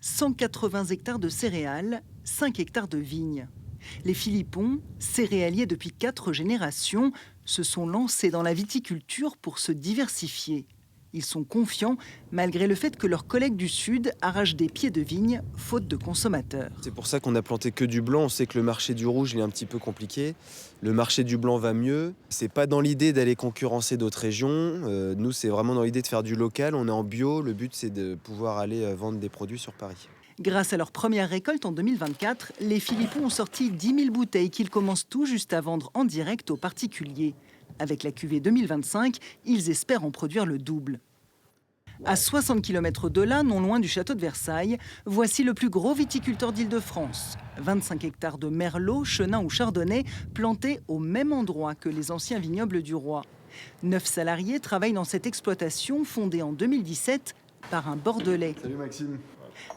180 hectares de céréales, 5 hectares de vignes. Les Philippons, céréaliers depuis 4 générations, se sont lancés dans la viticulture pour se diversifier. Ils sont confiants, malgré le fait que leurs collègues du Sud arrachent des pieds de vigne, faute de consommateurs. C'est pour ça qu'on a planté que du blanc. On sait que le marché du rouge il est un petit peu compliqué. Le marché du blanc va mieux. C'est pas dans l'idée d'aller concurrencer d'autres régions. Nous, c'est vraiment dans l'idée de faire du local. On est en bio. Le but, c'est de pouvoir aller vendre des produits sur Paris. Grâce à leur première récolte en 2024, les Philippons ont sorti 10 000 bouteilles qu'ils commencent tout juste à vendre en direct aux particuliers. Avec la cuvée 2025, ils espèrent en produire le double. À 60 km de là, non loin du château de Versailles, voici le plus gros viticulteur d'Île-de-France. 25 hectares de merlot, chenin ou chardonnay plantés au même endroit que les anciens vignobles du roi. 9 salariés travaillent dans cette exploitation fondée en 2017 par un Bordelais. Salut Maxime.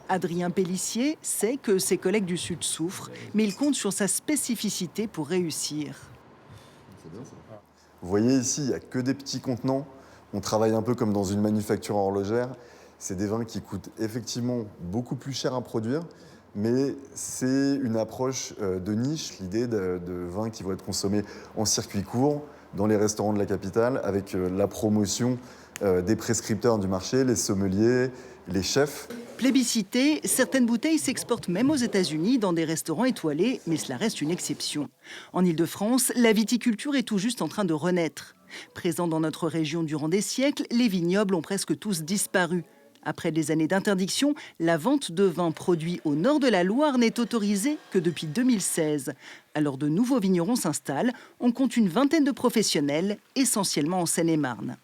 Adrien Pellissier sait que ses collègues du Sud souffrent, mais il compte sur sa spécificité pour réussir. C'est bien ça. Vous voyez ici, il n'y a que des petits contenants. On travaille un peu comme dans une manufacture horlogère. C'est des vins qui coûtent effectivement beaucoup plus cher à produire, mais c'est une approche de niche, l'idée de vins qui vont être consommés en circuit court, dans les restaurants de la capitale, avec la promotion des prescripteurs du marché, les sommeliers, les chefs. Plébiscitées, certaines bouteilles s'exportent même aux États-Unis dans des restaurants étoilés, mais cela reste une exception. En Île-de-France, la viticulture est tout juste en train de renaître. Présents dans notre région durant des siècles, les vignobles ont presque tous disparu. Après des années d'interdiction, la vente de vins produits au nord de la Loire n'est autorisée que depuis 2016. Alors de nouveaux vignerons s'installent, on compte une vingtaine de professionnels, essentiellement en Seine-et-Marne.